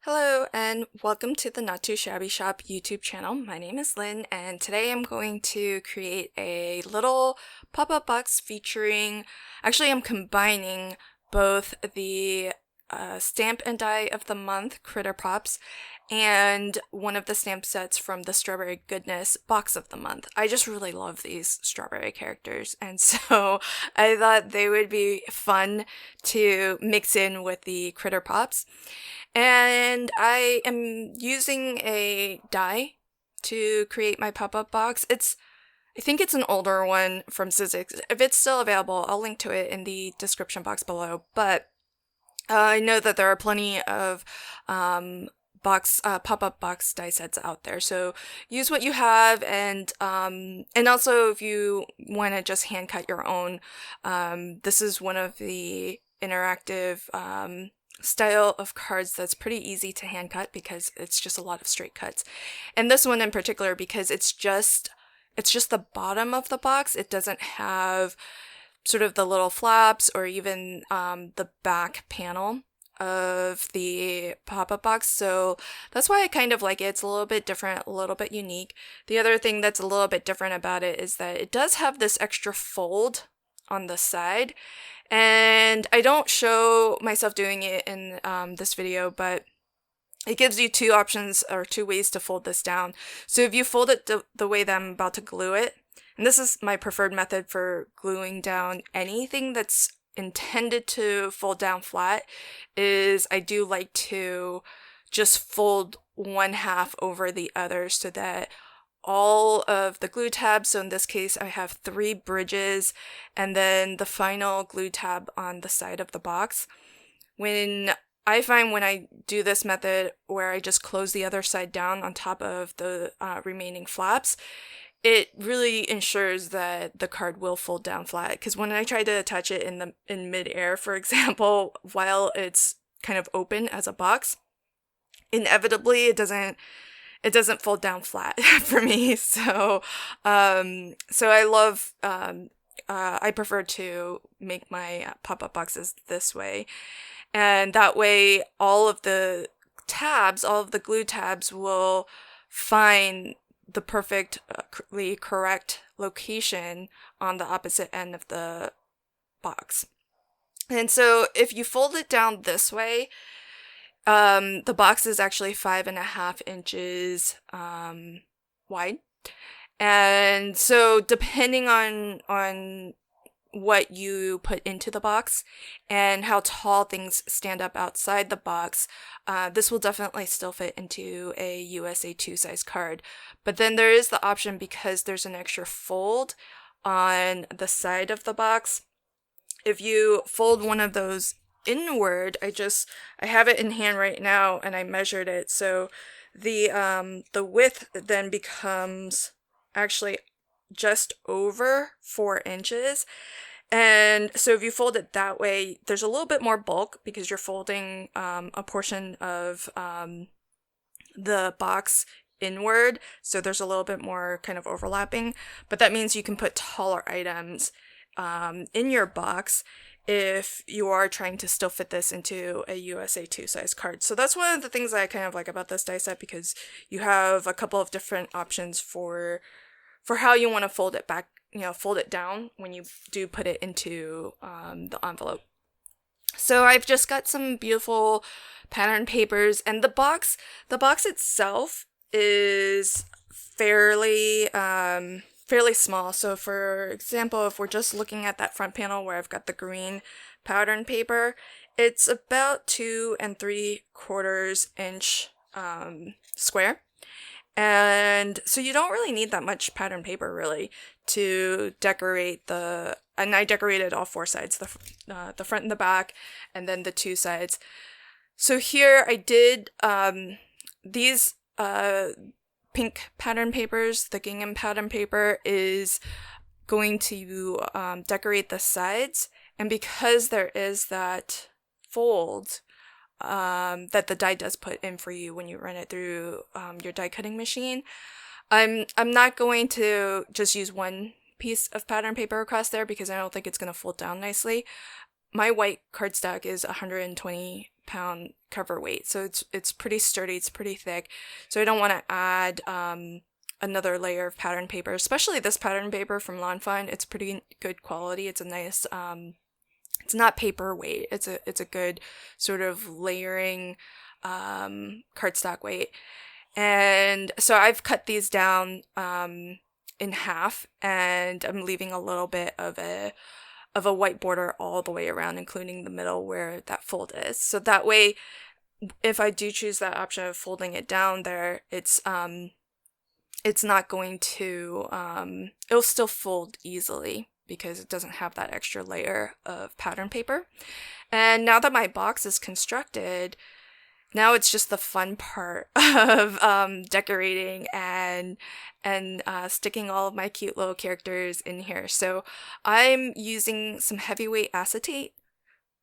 Hello and welcome to the Not Too Shabby Shop YouTube channel. My name is Lynn and today I'm going to create a little pop-up box actually I'm combining both the stamp and die of the month Critter Pops and one of the stamp sets from the Strawberry Goodness box of the month. I just really love these strawberry characters, and so I thought they would be fun to mix in with the Critter Pops. And I am using a die to create my pop-up box. I think it's an older one from Sizzix. If it's still available, I'll link to it in the description box below. But I know that there are plenty of pop-up box die sets out there. So use what you have, and also if you want to just hand cut your own, this is one of the interactive style of cards that's pretty easy to hand cut because it's just a lot of straight cuts. And this one in particular, because it's just the bottom of the box. It doesn't have sort of the little flaps or even the back panel of the pop-up box, so that's why I kind of like it. It's a little bit different, a little bit unique. The other thing that's a little bit different about it is that it does have this extra fold on the side, and I don't show myself doing it in this video, but it gives you two options or two ways to fold this down. So if you fold it the way that I'm about to glue it, and this is my preferred method for gluing down anything that's intended to fold down flat, is I do like to just fold one half over the other so that all of the glue tabs, so in this case I have 3 bridges and then the final glue tab on the side of the box. I find when I do this method where I just close the other side down on top of the remaining flaps, it really ensures that the card will fold down flat. Because when I try to attach it in mid-air, for example, while it's kind of open as a box, inevitably it doesn't fold down flat for me. So I love I prefer to make my pop-up boxes this way, and that way all of the glue tabs will find the perfectly correct location on the opposite end of the box. And so if you fold it down this way, the box is actually 5.5 inches wide. And so depending on what you put into the box and how tall things stand up outside the box, this will definitely still fit into a USA 2 size card. But then there is the option, because there's an extra fold on the side of the box, if you fold one of those inward, I have it in hand right now and I measured it, so the width then becomes actually just over 4 inches. And so if you fold it that way, there's a little bit more bulk because you're folding a portion of the box inward, so there's a little bit more kind of overlapping, but that means you can put taller items in your box if you are trying to still fit this into a USA 2 size card. So that's one of the things that I kind of like about this die set, because you have a couple of different options for how you want to fold it back, fold it down when you do put it into the envelope. So I've just got some beautiful pattern papers, and the box itself is fairly small. So for example, if we're just looking at that front panel where I've got the green pattern paper, it's about 2 3/4 inch square. And so you don't really need that much pattern paper really to decorate and I decorated all 4 sides, the front and the back, and then the 2 sides. So here I did these pink pattern papers. The gingham pattern paper is going to decorate the sides, and because there is that fold that the die does put in for you when you run it through your die cutting machine, I'm not going to just use one piece of pattern paper across there because I don't think it's going to fold down nicely. My white cardstock is 120 pound cover weight. So it's pretty sturdy, it's pretty thick. So I don't want to add another layer of pattern paper, especially this pattern paper from Lawn Fawn. It's pretty good quality. It's a nice, it's not paperweight. It's a good sort of layering cardstock weight. And so I've cut these down in half, and I'm leaving a little bit of a white border all the way around, including the middle where that fold is. So that way, if I do choose that option of folding it down there, it's not going to, it'll still fold easily because it doesn't have that extra layer of pattern paper. And now that my box is constructed, now it's just the fun part of decorating and sticking all of my cute little characters in here. So I'm using some heavyweight acetate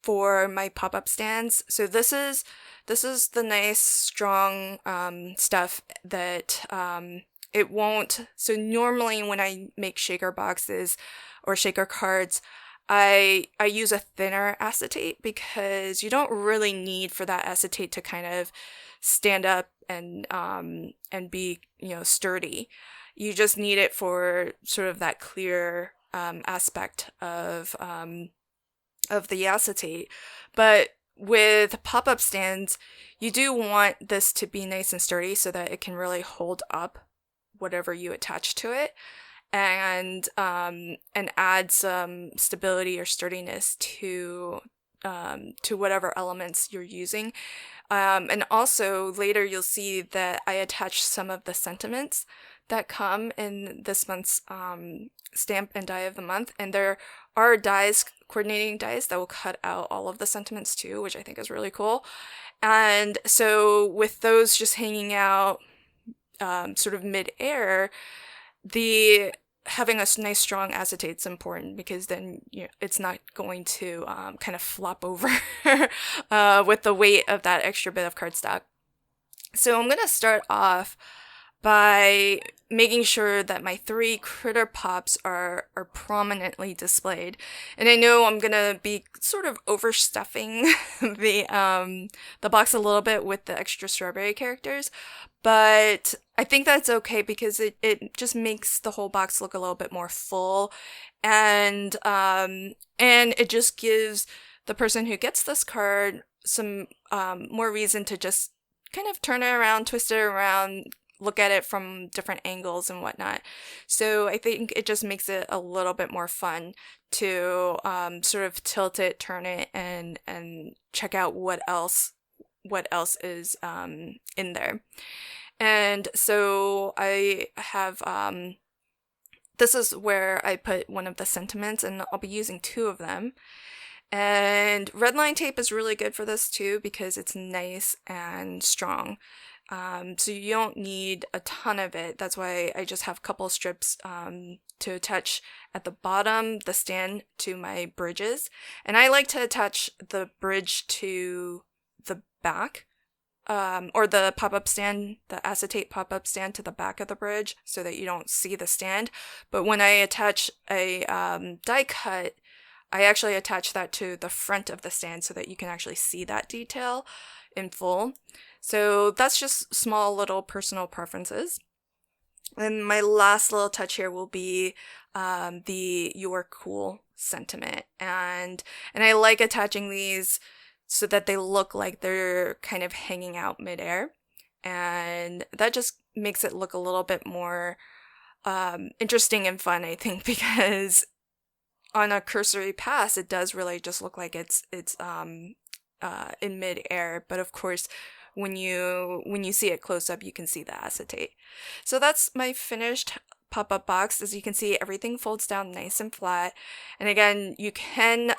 for my pop-up stands. So this is the nice strong stuff that it won't. So normally when I make shaker boxes or shaker cards, I use a thinner acetate because you don't really need for that acetate to kind of stand up and be, sturdy. You just need it for sort of that clear aspect of the acetate. But with pop-up stands, you do want this to be nice and sturdy so that it can really hold up whatever you attach to it, and add some stability or sturdiness to whatever elements you're using. And also later you'll see that I attach some of the sentiments that come in this month's stamp and die of the month, and there are dies, coordinating dies, that will cut out all of the sentiments too, which I think is really cool. And so with those just hanging out sort of mid-air, having a nice strong acetate is important, because then it's not going to kind of flop over with the weight of that extra bit of cardstock. So I'm going to start off by making sure that my 3 critter pops are prominently displayed. And I know I'm gonna be sort of overstuffing the box a little bit with the extra strawberry characters, but I think that's okay because it just makes the whole box look a little bit more full, and it just gives the person who gets this card some more reason to just kind of turn it around, twist it around, look at it from different angles and whatnot. So I think it just makes it a little bit more fun to sort of tilt it, turn it, and check out what else is in there. And so I have this is where I put one of the sentiments, and I'll be using 2 of them. And red line tape is really good for this too because it's nice and strong. So you don't need a ton of it. That's why I just have a couple strips to attach at the bottom, the stand, to my bridges. And I like to attach the bridge to the back, or the pop-up stand, the acetate pop-up stand, to the back of the bridge so that you don't see the stand. But when I attach a die cut, I actually attach that to the front of the stand so that you can actually see that detail in full. So that's just small little personal preferences. And my last little touch here will be the "You're Cool" sentiment. And I like attaching these so that they look like they're kind of hanging out midair. And that just makes it look a little bit more interesting and fun, I think, because on a cursory pass, it does really just look like it's in midair. But of course, when you see it close up, you can see the acetate. So that's my finished pop-up box. As you can see, everything folds down nice and flat. And again, you can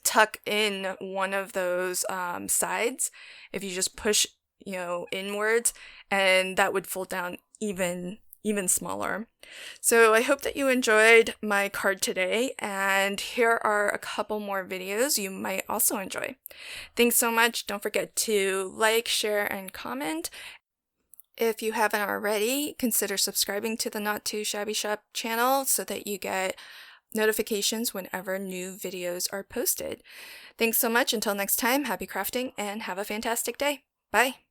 tuck in one of those sides if you just push inwards, and that would fold down even smaller. So I hope that you enjoyed my card today, and here are a couple more videos you might also enjoy. Thanks so much. Don't forget to like, share, and comment. If you haven't already, consider subscribing to the Not Too Shabby Shop channel so that you get notifications whenever new videos are posted. Thanks so much. Until next time, happy crafting and have a fantastic day. Bye.